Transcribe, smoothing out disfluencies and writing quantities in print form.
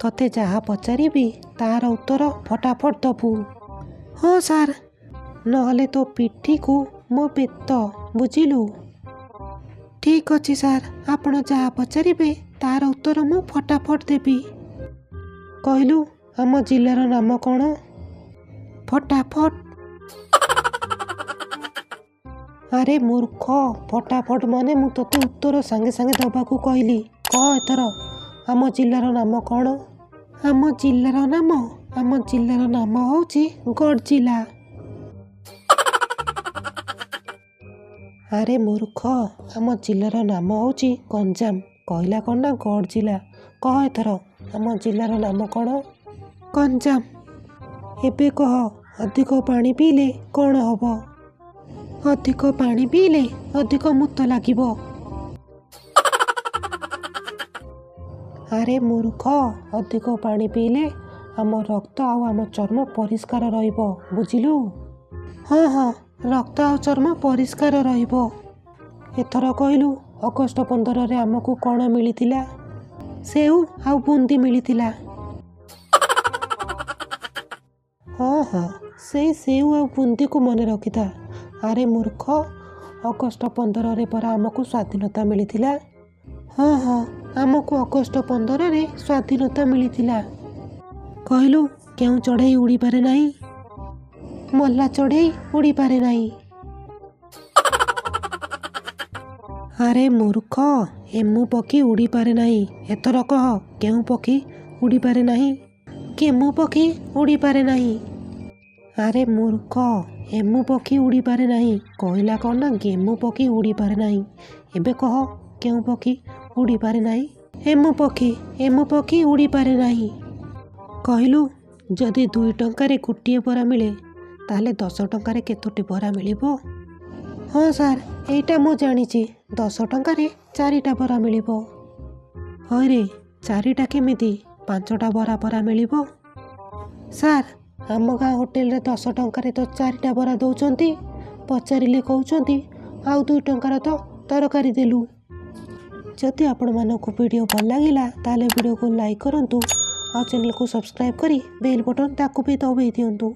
ତତେ ଯାହା ପଚାରିବି ତାର ଉତ୍ତର ଫଟାଫଟ ଦବୁ। ହଁ ସାର୍, ନହେଲେ ତୋ ପିଠିକୁ ମୋ ବେତ, ବୁଝିଲୁ? ଠିକ୍ ଅଛି ସାର୍, ଆପଣ ଯାହା ପଚାରିବେ ତାର ଉତ୍ତର ମୁଁ ଫଟାଫଟ ଦେବି। କହିଲୁ ଆମ ଜିଲ୍ଲାର ନାମ କ'ଣ? ଫଟାଫଟ। ଆରେ ମୂର୍ଖ, ଫଟାଫଟ ମାନେ ମୁଁ ତୋତେ ଉତ୍ତର ସାଙ୍ଗେ ସାଙ୍ଗେ ଦେବାକୁ କହିଲି। କହ ଏଥର ଆମ ଜିଲ୍ଲାର ନାମ କ'ଣ? ଆମ ଜିଲ୍ଲାର ନାମ ହେଉଛି ଗଡ଼ଜିଲା। ଆରେ ମୂର୍ଖ, ଆମ ଜିଲ୍ଲାର ନାମ ହେଉଛି ଗଞ୍ଜାମ। କହିଲା କ'ଣ ନା ଗଡ଼ଜିଲା। କହ ଏଥର ଆମ ଜିଲ୍ଲାର ନାମ କ'ଣ? ଗଞ୍ଜାମ। ଏବେ କହ, ଅଧିକ ପାଣି ପିଇଲେ କ'ଣ ହବ? ଅଧିକ ପାଣି ପିଇଲେ ଅଧିକ ମୁତ ଲାଗିବ। ଆରେ ମୂର୍ଖ, ଅଧିକ ପାଣି ପିଇଲେ ଆମ ରକ୍ତ ଆଉ ଆମ ଚର୍ମ ପରିଷ୍କାର ରହିବ, ବୁଝିଲୁ? ହଁ ହଁ, ରକ୍ତ ଆଉ ଚର୍ମ ପରିଷ୍କାର ରହିବ। ଏଥର କହିଲୁ ଅଗଷ୍ଟ 15ରେ ଆମକୁ କ'ଣ ମିଳିଥିଲା? ସେଉ ଆଉ ବୁନ୍ଦି ମିଳିଥିଲା। ହଁ ହଁ, ସେଇ ସେଉ ଆଉ ବୁନ୍ଦିକୁ ମନେ ରଖିଥା। ଆରେ ମୂର୍ଖ, ଅଗଷ୍ଟ 15ରେ ପରା ଆମକୁ ସ୍ୱାଧୀନତା ମିଳିଥିଲା। ହଁ ହଁ, ଆମକୁ ଅଗଷ୍ଟ 15ରେ ସ୍ୱାଧୀନତା ମିଳିଥିଲା। କହିଲୁ କେଉଁ ଚଢ଼େଇ ଉଡ଼ିପାରେ ନାହିଁ? ମଲା ଚଢ଼େଇ ଉଡ଼ିପାରେ ନାହିଁ। ଆରେ ମୂର୍ଖ, ଏମୁ ପକ୍ଷୀ ଉଡ଼ିପାରେ ନାହିଁ। ଏଥର କହ କେଉଁ ପକ୍ଷୀ ଉଡ଼ିପାରେ ନାହିଁ? କେମୁ ପକ୍ଷୀ ଉଡ଼ିପାରେ ନାହିଁ। ଆରେ ମୂର୍ଖ, ଏମୁ ପକ୍ଷୀ ଉଡ଼ିପାରେ ନାହିଁ। କହିଲା କ'ଣ ନା ଗେମୁ ପକ୍ଷୀ ଉଡ଼ିପାରେ ନାହିଁ। ଏବେ କହ କେଉଁ ପକ୍ଷୀ ଉଡ଼ିପାରେ ନାହିଁ? ଏମୁ ପକ୍ଷୀ ଉଡ଼ିପାରେ ନାହିଁ। କହିଲୁ ଯଦି 2 ଟଙ୍କାରେ ଗୋଟିଏ ବରା ମିଳେ ତାହେଲେ 10 ଟଙ୍କାରେ କେତୋଟି ବରା ମିଳିବ? ହଁ ସାର୍, ଏଇଟା ମୁଁ ଜାଣିଛି। 10 ଟଙ୍କାରେ 4ଟା ବରା ମିଳିବ। ହଇରେ, 4ଟା କେମିତି? 5ଟା ବରା ପରା ମିଳିବ। ସାର୍, ଆମ ଗାଁ ହୋଟେଲରେ 10 ଟଙ୍କାରେ ତ 4ଟା ବରା ଦେଉଛନ୍ତି। ପଚାରିଲେ କହୁଛନ୍ତି ଆଉ 2 ଟଙ୍କାର ତ ତରକାରୀ ଦେଲୁ। ଯଦି ଆପଣମାନଙ୍କୁ ଭିଡ଼ିଓ ଭଲ ଲାଗିଲା ତାହେଲେ ଭିଡ଼ିଓକୁ ଲାଇକ୍ କରନ୍ତୁ ଆଉ ଚ୍ୟାନେଲକୁ ସବସ୍କ୍ରାଇବ୍ କରି ବେଲ୍ ବଟନ୍ ତାକୁ ବି ଦବାଇ ଦିଅନ୍ତୁ।